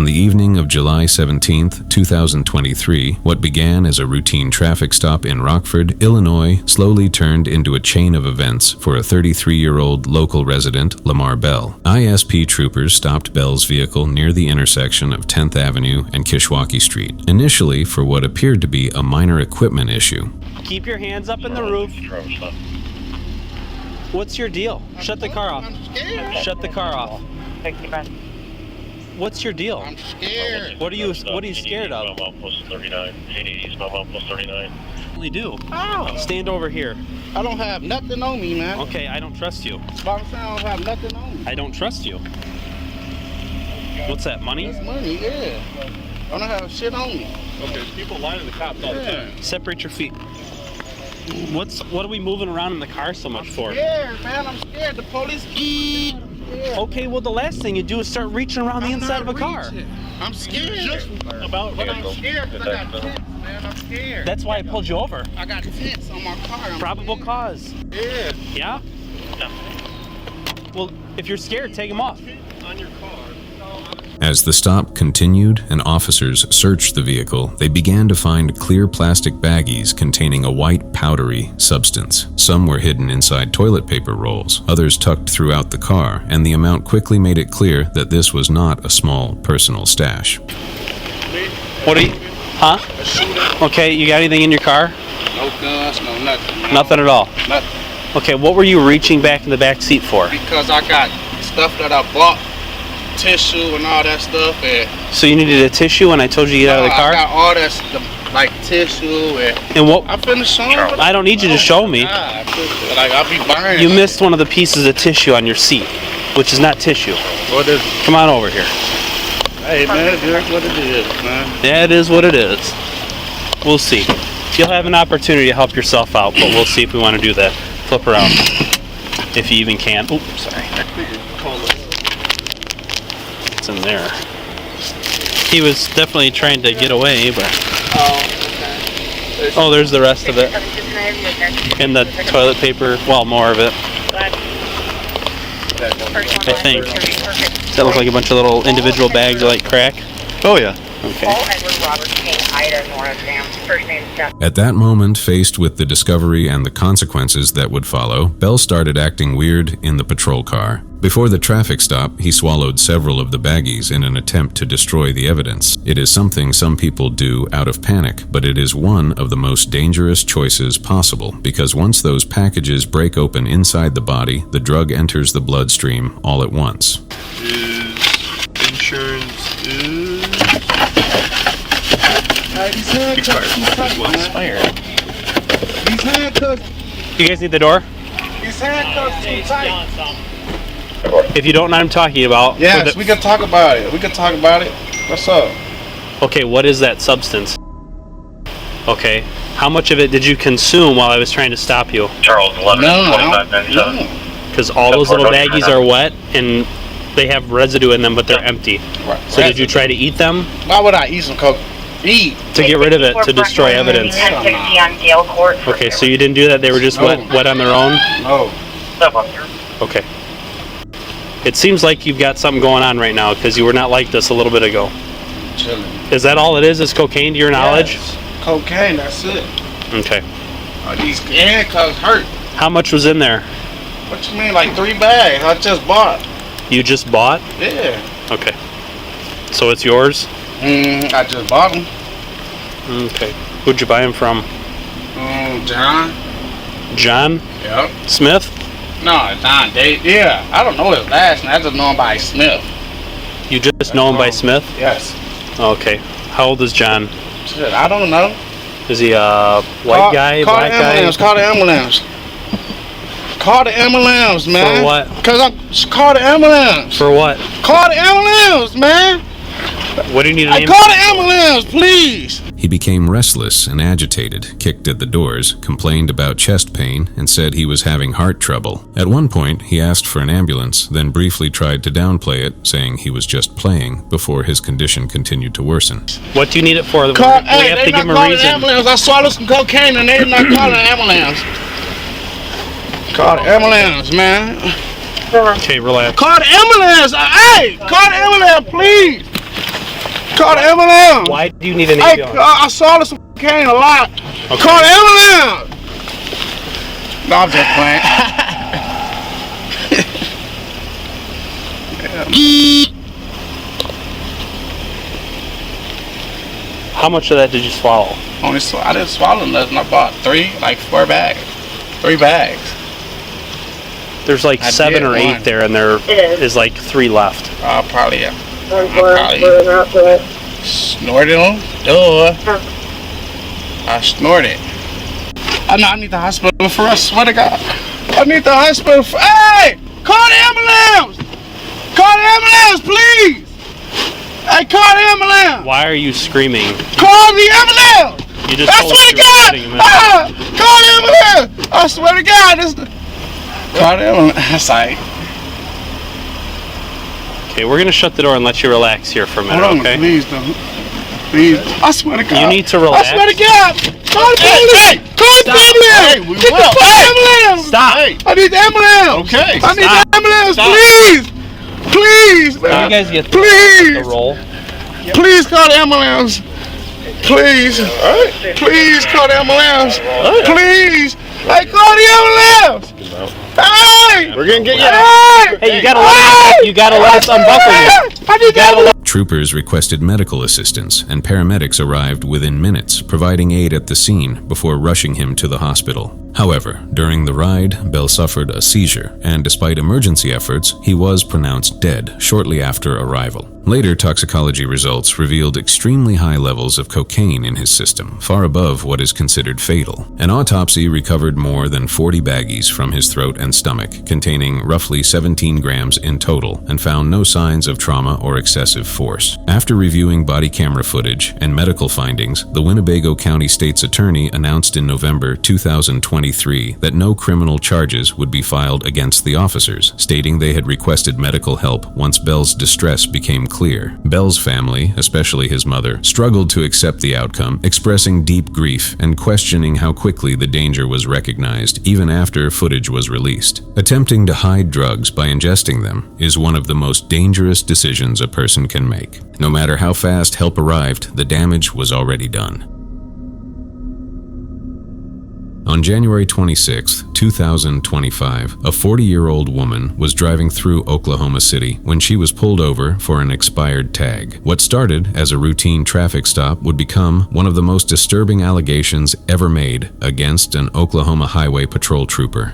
On the evening of July 17, 2023, what began as a routine traffic stop in Rockford, Illinois, slowly turned into a chain of events for a 33-year-old local resident, Lamar Bell. ISP troopers stopped Bell's vehicle near the intersection of 10th Avenue and Kishwaukee Street, initially for what appeared to be a minor equipment issue. Keep your hands up in the roof. What's your deal? Shut the car off. Shut the car off. What's your deal? I'm scared. What are you scared of? Post 39. 80 post 39. You do. How? Stand over here. I don't have nothing on me, man. Okay, I don't trust you. But I'm saying I don't have nothing on me. I don't trust you. What's that, money? That's money, yeah. I don't have shit on me. Okay, people lying to the cops all the time. Separate your feet. What are we moving around in the car so much for? I'm scared, man. I'm scared. The police. I'm scared. Okay, well the last thing you do is start reaching around the inside of a car. I'm scared. Just about But I'm scared because I got tents, man. I'm scared. That's why I pulled you over. I got tents on my car. I'm Probable scared. cause. Yeah. Yeah? Well, if you're scared, take them off. on your car. As the stop continued and officers searched the vehicle, they began to find clear plastic baggies containing a white powdery substance. Some were hidden inside toilet paper rolls, others tucked throughout the car, and the amount quickly made it clear that this was not a small personal stash. What are you? Huh? Okay, you got anything in your car? No guns, no nothing. Man. Nothing at all? Nothing. Okay, what were you reaching back in the back seat for? Because I got stuff that I bought, tissue and all that stuff. And So you needed a tissue when I told you to get out of the car? I got all that stuff, like tissue And what? I finished showing. I don't need you to show me. Like I'll be buying. You missed one of the pieces of tissue on your seat, which is not tissue. What is? Come on over here. Hey man, it is what it is, man. Yeah, it is what it is. We'll see. You'll have an opportunity to help yourself out, but we'll see if we want to do that. Flip around. If you even can. Oops, sorry. It's in there. He was definitely trying to get away, but... Oh, there's the rest of it. And the toilet paper, well, more of it. I think. Does that look like a bunch of little individual bags of like crack? Oh yeah. Okay. At that moment, faced with the discovery and the consequences that would follow, Bell started acting weird in the patrol car. Before the traffic stop, he swallowed several of the baggies in an attempt to destroy the evidence. It is something some people do out of panic, but it is one of the most dangerous choices possible, because once those packages break open inside the body, the drug enters the bloodstream all at once. Insurance is These handcuffs, well expired. These handcuffs, You guys need the door? these handcuffs too tight. If you don't know what I'm talking about... Yes, we can talk about it. We can talk about it. What's up? Okay, what is that substance? Okay. How much of it did you consume while I was trying to stop you? Charles 11, 2597. No. Because all those little baggies are wet and they have residue in them, but they're empty. Right. So did you try to eat them? Why would I eat some coke? Eat. To get rid of it, to destroy evidence. Okay, so you didn't do that, they were just wet on their own? No. Okay. It seems like you've got something going on right now, because you were not like this a little bit ago. Chilling. Is that all it is cocaine to your knowledge? Yes. Cocaine, that's it. Okay. These handcuffs hurt. How much was in there? What you mean, like 3 bags? I just bought. You just bought? Yeah. Okay. So it's yours? I just bought them. Okay. Who'd you buy them from? John. John Yep. Smith? No, John Dave. Yeah, I don't know his last name. I just know him by Smith. You just know him by Smith? Yes. Okay. How old is John? Shit, I don't know. Is he a white guy, black guy? Call the ambulance. Call the ambulance, man. For what? Call the ambulance. For what? Call the ambulance, man. What do you need a name? Call the ambulance, please. He became restless and agitated, kicked at the doors, complained about chest pain, and said he was having heart trouble. At one point, he asked for an ambulance, then briefly tried to downplay it, saying he was just playing, before his condition continued to worsen. What do you need it for? We have to give him a reason. Ambulance. I swallowed some cocaine and they're not calling an ambulance. Call the ambulance, man. Okay, relax. Call the ambulance. Hey, call the ambulance, please. Call the ambulance. Why do you need an Hey, ambulance? I saw this cocaine a lot. Okay. Call the ambulance. No, I'm just playing. How much of that did you swallow? I didn't swallow nothing. I bought 4 bags. 3 bags. There's like I 7 did or 8 one. there, and there is like 3 left. Probably snorted them. I snorted. I need the hospital for us. Swear to God. I need the hospital for. Hey! Call the ambulance! Call the ambulance, please! Hey, call the ambulance! Why are you screaming? Call the ambulance! You just I told swear us to you were God! getting a minute. Call the ambulance! I swear to God! Call the ambulance. That's right. Okay, we're gonna shut the door and let you relax here for a minute, Hold on, okay? please don't. Please. I swear to God. You need to relax. I swear to God. Call the ambulance. Call the ambulance. Hey, we Get will. the ambulance. Stop! Hey, I need the ambulance. okay. I need Stop. the ambulance, Stop. please. Please, Can man. you guys get Please. the roll? Please call the ambulance. Please. Please call the ambulance. Please. Hey, call the ambulance. Hey. We're gonna get you. Hey. Hey, you gotta let us unbuckle you. I need that. Troopers requested medical assistance, and paramedics arrived within minutes, providing aid at the scene before rushing him to the hospital. However, during the ride, Bell suffered a seizure, and despite emergency efforts, he was pronounced dead shortly after arrival. Later toxicology results revealed extremely high levels of cocaine in his system, far above what is considered fatal. An autopsy recovered more than 40 baggies from his throat and stomach, containing roughly 17 grams in total, and found no signs of trauma or excessive force. After reviewing body camera footage and medical findings, the Winnebago County State's Attorney announced in November 2023 that no criminal charges would be filed against the officers, stating they had requested medical help once Bell's distress became clear. Bell's family, especially his mother, struggled to accept the outcome, expressing deep grief and questioning how quickly the danger was recognized even after footage was released. Attempting to hide drugs by ingesting them is one of the most dangerous decisions a person can make. No matter how fast help arrived, the damage was already done. On January 26, 2025, a 40-year-old woman was driving through Oklahoma City when she was pulled over for an expired tag. What started as a routine traffic stop would become one of the most disturbing allegations ever made against an Oklahoma Highway Patrol trooper.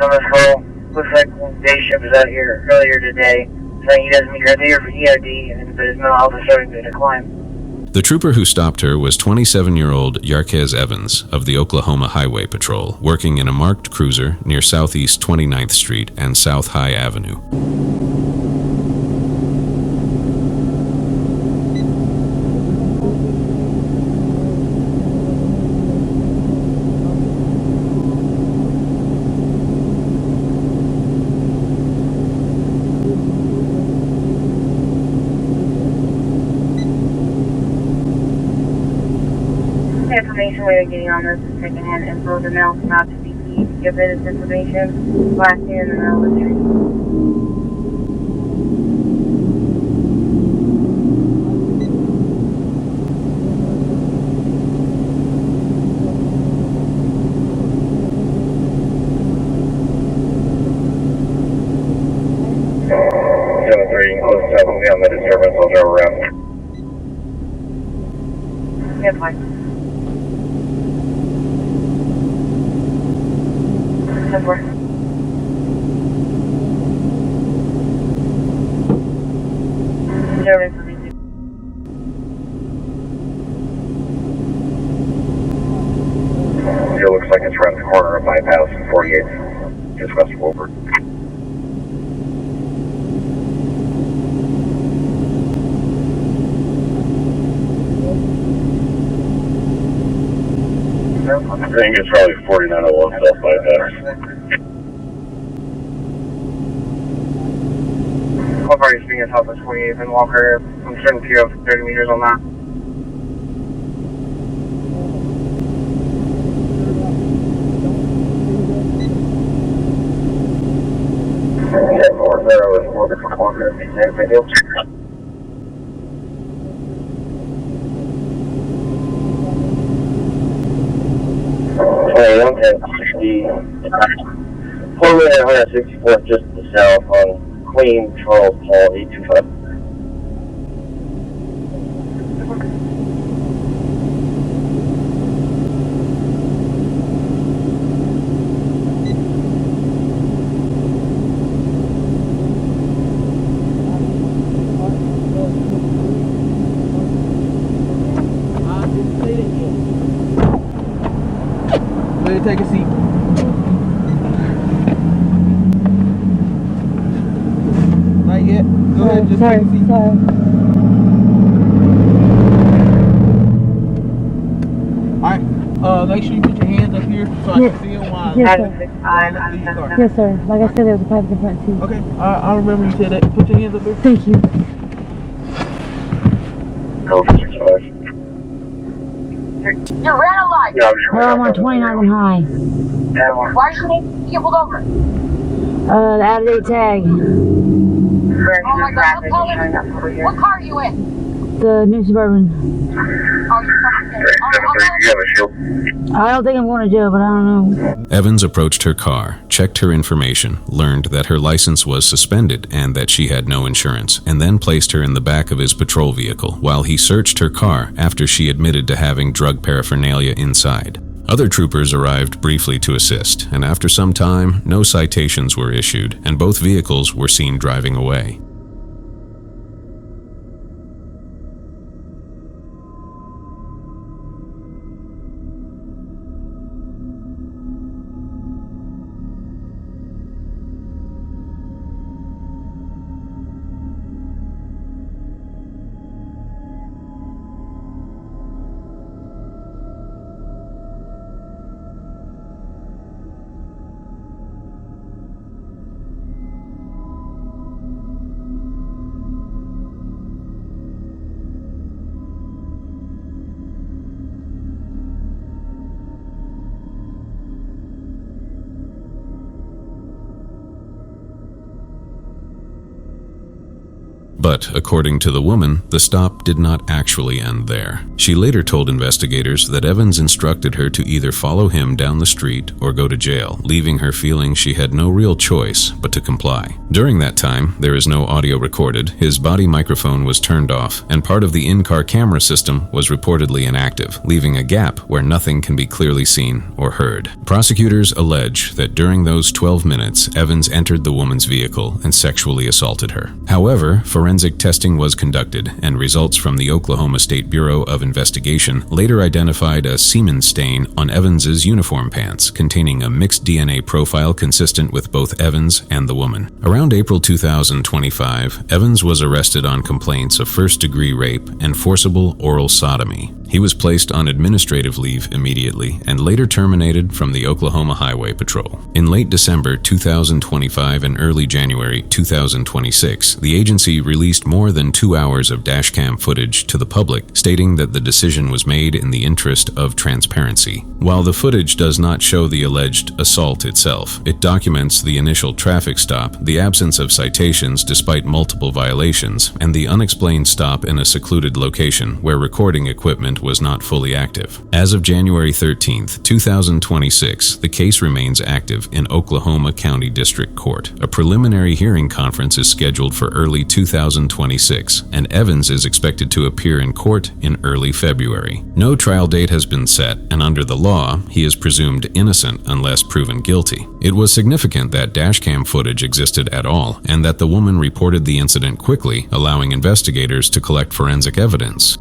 On this roll. Looks like day shift was out here earlier today, saying he doesn't meet her there for EOD, but his mental health is starting to decline. The trooper who stopped her was 27-year-old Yarquez Evans of the Oklahoma Highway Patrol, working in a marked cruiser near Southeast 29th Street and South High Avenue. The information we are getting on this is secondhand info. The mail came out to BP to give it this information last year in the middle of the street. On the disturbance, I'll drive around. Yeah, fine. 10-4. Disturbance will be zero. It looks like it's around the corner of bypass and 48th, just west of Wilbur. I think it's probably 4901 south by. Southwest 28th and Walker. I'm certain you have 30 meters on that. Yeah, 40 is Walker for Walker. Okay, 160. 164th just to the south on Queen Charles Paul 825. Ready to take a seat. Not yet. Go ahead, just take a seat. Alright, make sure you put your hands up here so I can see them while Yes, sir. Yes, sir. Like I said, there was a pipe in the front, too. Okay, I remember you said that. Put your hands up there. Thank you. Go for 65. You ran a light. Yeah, I'm on 29th and High. Why did you get pulled over? The out-of-date tag. Oh my God, what car are you in? The new Suburban. Oh, you have a shield. I don't think I'm going to jail, but I don't know. Evans approached her car, checked her information, learned that her license was suspended and that she had no insurance, and then placed her in the back of his patrol vehicle while he searched her car after she admitted to having drug paraphernalia inside. Other troopers arrived briefly to assist, and after some time, no citations were issued, and both vehicles were seen driving away. But, according to the woman, the stop did not actually end there. She later told investigators that Evans instructed her to either follow him down the street or go to jail, leaving her feeling she had no real choice but to comply. During that time, there is no audio recorded, his body microphone was turned off, and part of the in-car camera system was reportedly inactive, leaving a gap where nothing can be clearly seen or heard. Prosecutors allege that during those 12 minutes, Evans entered the woman's vehicle and sexually assaulted her. However, forensic testing was conducted, and results from the Oklahoma State Bureau of Investigation later identified a semen stain on Evans's uniform pants, containing a mixed DNA profile consistent with both Evans and the woman. Around April 2025, Evans was arrested on complaints of first-degree rape and forcible oral sodomy. He was placed on administrative leave immediately and later terminated from the Oklahoma Highway Patrol. In late December 2025 and early January 2026, the agency released more than 2 hours of dashcam footage to the public, stating that the decision was made in the interest of transparency. While the footage does not show the alleged assault itself, it documents the initial traffic stop, the absence of citations despite multiple violations, and the unexplained stop in a secluded location where recording equipment was not fully active. As of January 13, 2026, the case remains active in Oklahoma County District Court. A preliminary hearing conference is scheduled for early 2026, and Evans is expected to appear in court in early February. No trial date has been set, and under the law, he is presumed innocent unless proven guilty. It was significant that dashcam footage existed at all, and that the woman reported the incident quickly, allowing investigators to collect forensic evidence.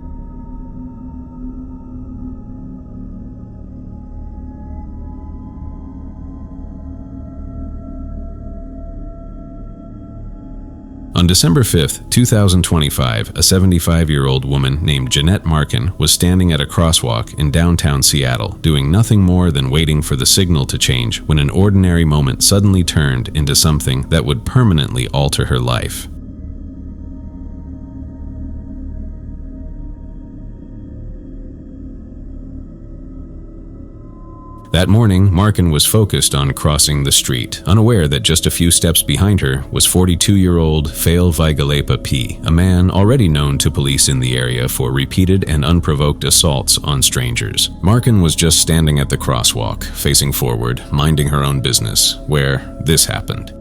On December 5, 2025, a 75-year-old woman named Jeanette Markin was standing at a crosswalk in downtown Seattle, doing nothing more than waiting for the signal to change when an ordinary moment suddenly turned into something that would permanently alter her life. That morning, Markin was focused on crossing the street, unaware that just a few steps behind her was 42-year-old Fail Vigalepa P., a man already known to police in the area for repeated and unprovoked assaults on strangers. Markin was just standing at the crosswalk, facing forward, minding her own business, where this happened.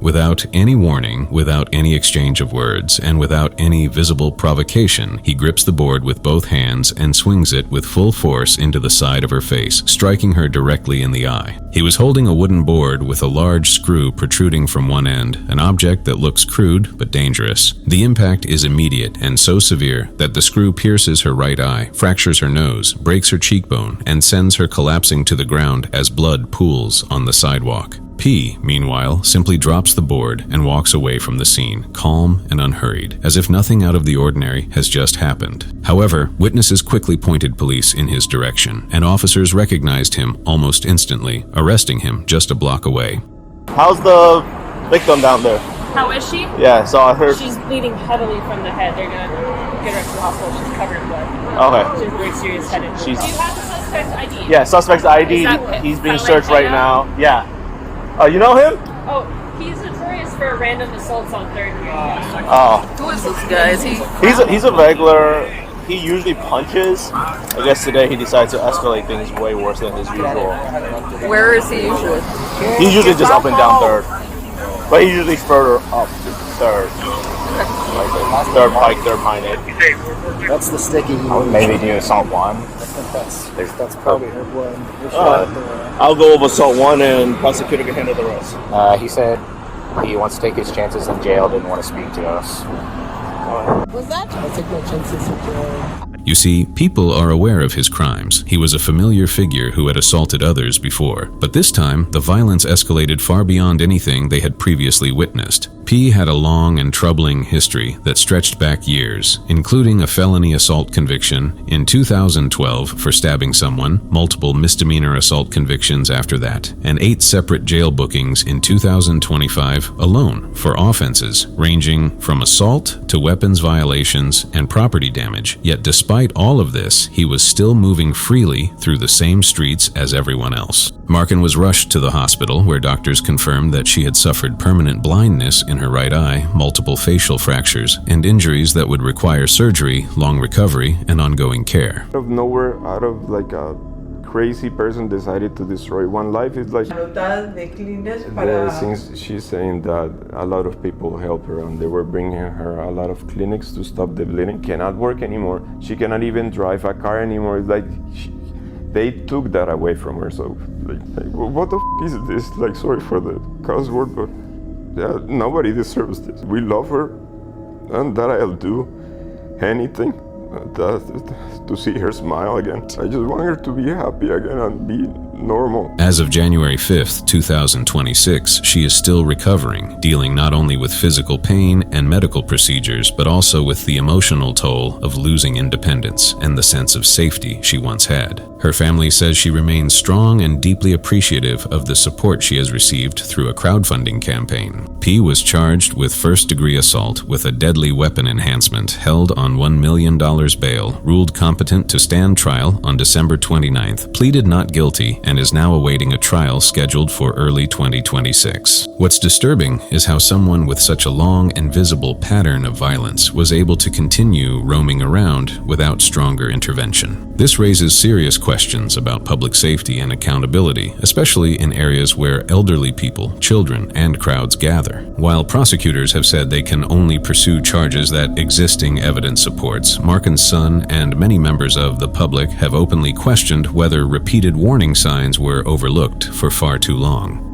Without any warning, without any exchange of words, and without any visible provocation, he grips the board with both hands and swings it with full force into the side of her face, striking her directly in the eye. He was holding a wooden board with a large screw protruding from one end, an object that looks crude but dangerous. The impact is immediate and so severe that the screw pierces her right eye, fractures her nose, breaks her cheekbone, and sends her collapsing to the ground as blood pools on the sidewalk. P, meanwhile, simply drops the board and walks away from the scene, calm and unhurried, as if nothing out of the ordinary has just happened. However, witnesses quickly pointed police in his direction, and officers recognized him almost instantly, arresting him just a block away. How's the victim down there? How is she? Yeah, so I heard. She's bleeding heavily from the head. They're gonna get her to the hospital. She's covered in blood. Okay. She has very serious head injury. Do you have the suspect's ID? Yeah, suspect's ID. He's being searched right now. Yeah. You know him? Oh, he's notorious for random assaults on 3rd Street. Oh. Who is this guy? Is he? He's a regular. He usually punches. I guess today he decides to escalate things way worse than his usual. Where is he usually? He's usually just up and down 3rd. But he's usually further up to 3rd. Like 3rd Pike, 3rd Pine Ave. That's the sticky. I would maybe do assault 1. That's probably her blood. I'll go over assault 1 and prosecutor can handle the rest. He said he wants to take his chances in jail, didn't want to speak to us. Was that? I take my chances in jail. You see, people are aware of his crimes. He was a familiar figure who had assaulted others before, but this time, the violence escalated far beyond anything they had previously witnessed. P had a long and troubling history that stretched back years, including a felony assault conviction in 2012 for stabbing someone, multiple misdemeanor assault convictions after that, and 8 separate jail bookings in 2025 alone for offenses ranging from assault to weapons violations and property damage. Yet despite all of this, he was still moving freely through the same streets as everyone else. Markin was rushed to the hospital where doctors confirmed that she had suffered permanent blindness in her right eye, multiple facial fractures, and injuries that would require surgery, long recovery, and ongoing care. Out of nowhere, out of like a crazy person decided to destroy one life. It's like since she's saying that a lot of people help her and they were bringing her a lot of clinics to stop the bleeding. Cannot work anymore. She cannot even drive a car anymore. It's like they took that away from her. So like what the is this? Like, sorry for the cuss word, but yeah, nobody deserves this. We love her, and that I'll do anything to see her smile again. I just want her to be happy again and be normal. As of January 5th, 2026, she is still recovering, dealing not only with physical pain and medical procedures, but also with the emotional toll of losing independence and the sense of safety she once had. Her family says she remains strong and deeply appreciative of the support she has received through a crowdfunding campaign. P was charged with first-degree assault with a deadly weapon enhancement, held on $1 million bail, ruled competent to stand trial on December 29th, pleaded not guilty, and is now awaiting a trial scheduled for early 2026. What's disturbing is how someone with such a long and visible pattern of violence was able to continue roaming around without stronger intervention. This raises serious questions about public safety and accountability, especially in areas where elderly people, children, and crowds gather. While prosecutors have said they can only pursue charges that existing evidence supports, Markin's son and many members of the public have openly questioned whether repeated warning signs were overlooked for far too long.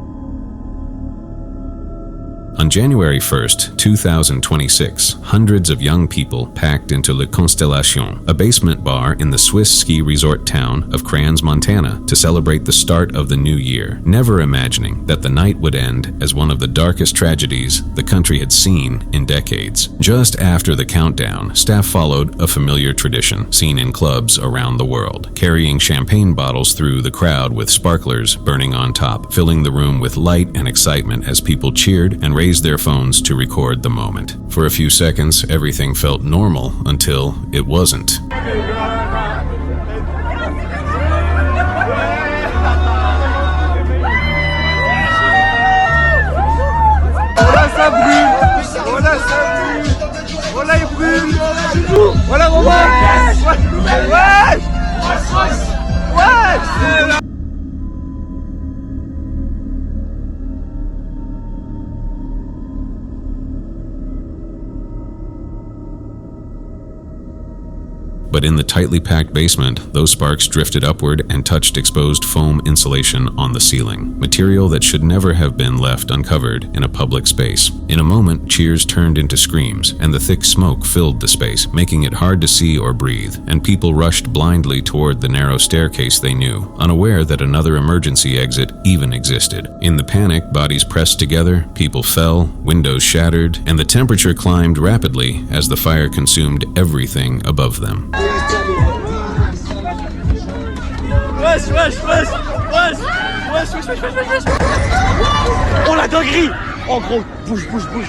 On January 1st, 2026, hundreds of young people packed into Le Constellation, a basement bar in the Swiss ski resort town of Crayons, Montana, to celebrate the start of the new year, never imagining that the night would end as one of the darkest tragedies the country had seen in decades. Just after the countdown, staff followed a familiar tradition seen in clubs around the world, carrying champagne bottles through the crowd with sparklers burning on top, filling the room with light and excitement as people cheered and raised their phones to record the moment. For a few seconds, everything felt normal until it wasn't. But in the tightly packed basement, those sparks drifted upward and touched exposed foam insulation on the ceiling, material that should never have been left uncovered in a public space. In a moment, cheers turned into screams, and the thick smoke filled the space, making it hard to see or breathe, and people rushed blindly toward the narrow staircase they knew, unaware that another emergency exit even existed. In the panic, bodies pressed together, people fell, windows shattered, and the temperature climbed rapidly as the fire consumed everything above them. Wesh, wesh, wesh, wesh, wesh, wesh, wesh, wesh, wesh, wesh. Oh la dinguerie. Oh gros, bouge, bouge, bouge.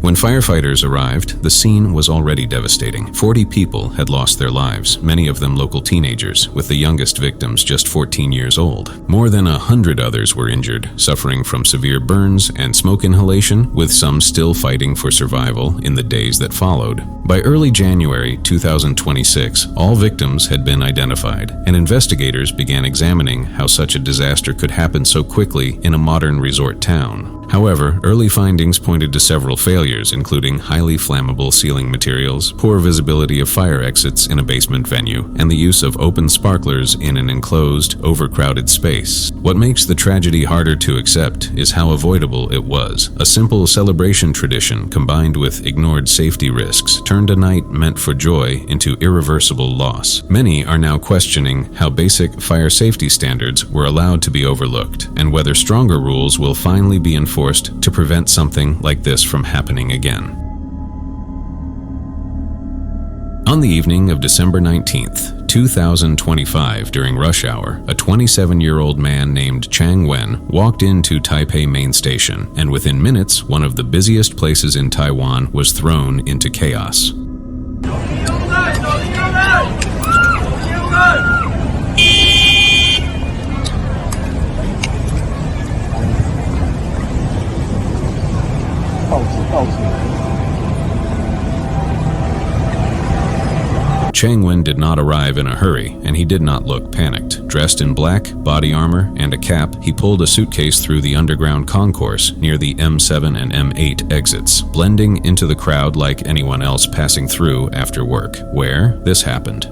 When firefighters arrived, the scene was already devastating. 40 people had lost their lives, many of them local teenagers, with the youngest victims just 14 years old. More than 100 others were injured, suffering from severe burns and smoke inhalation, with some still fighting for survival in the days that followed. By early January 2026, all victims had been identified, and investigators began examining how such a disaster could happen so quickly in a modern resort town. However, early findings pointed to several failures, including highly flammable ceiling materials, poor visibility of fire exits in a basement venue, and the use of open sparklers in an enclosed, overcrowded space. What makes the tragedy harder to accept is how avoidable it was. A simple celebration tradition combined with ignored safety risks turned a night meant for joy into irreversible loss. Many are now questioning how basic fire safety standards were allowed to be overlooked, and whether stronger rules will finally be enforced to prevent something like this from happening again. On the evening of December 19th, 2025, during rush hour, a 27-year-old man named Chang Wen walked into Taipei Main Station, and within minutes, one of the busiest places in Taiwan was thrown into chaos. Chang Wen did not arrive in a hurry, and he did not look panicked. Dressed in black, body armor, and a cap, he pulled a suitcase through the underground concourse near the M7 and M8 exits, blending into the crowd like anyone else passing through after work, where this happened.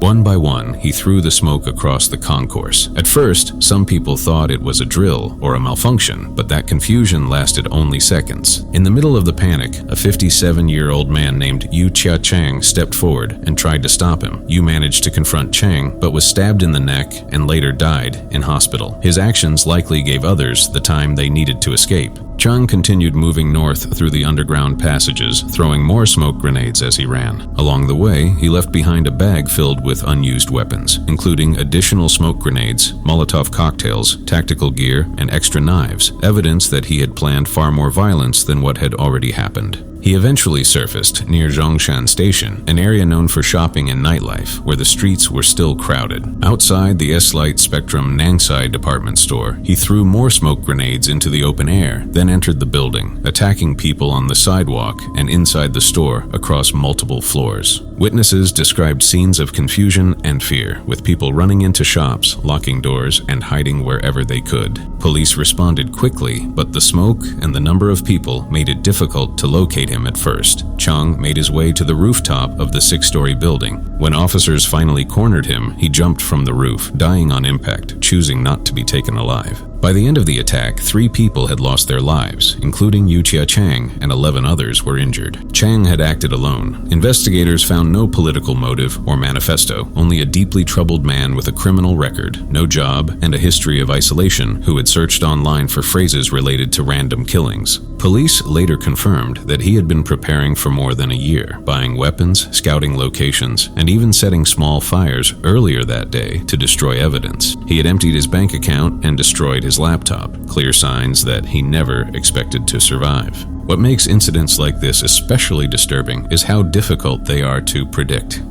One by one, he threw the smoke across the concourse. At first, some people thought it was a drill or a malfunction, but that confusion lasted only seconds. In the middle of the panic, a 57-year-old man named Yu Chia Chang stepped forward and tried to stop him. Yu managed to confront Chang, but was stabbed in the neck and later died in hospital. His actions likely gave others the time they needed to escape. Chang continued moving north through the underground passages, throwing more smoke grenades as he ran. Along the way, he left behind a bag filled with unused weapons, including additional smoke grenades, Molotov cocktails, tactical gear, and extra knives, evidence that he had planned far more violence than what had already happened. He eventually surfaced near Zhongshan Station, an area known for shopping and nightlife, where the streets were still crowded. Outside the S-Lite Spectrum Nangsai department store, he threw more smoke grenades into the open air, then entered the building, attacking people on the sidewalk and inside the store across multiple floors. Witnesses described scenes of confusion and fear, with people running into shops, locking doors, and hiding wherever they could. Police responded quickly, but the smoke and the number of people made it difficult to locate him at first. Chang made his way to the rooftop of the 6-story building. When officers finally cornered him, he jumped from the roof, dying on impact, choosing not to be taken alive. By the end of the attack, 3 people had lost their lives, including Yuchia Chang, and 11 others were injured. Chang had acted alone. Investigators found no political motive or manifesto, only a deeply troubled man with a criminal record, no job, and a history of isolation who had searched online for phrases related to random killings. Police later confirmed that he had been preparing for more than a year, buying weapons, scouting locations, and even setting small fires earlier that day to destroy evidence. He had emptied his bank account and destroyed his laptop, clear signs that he never expected to survive. What makes incidents like this especially disturbing is how difficult they are to predict.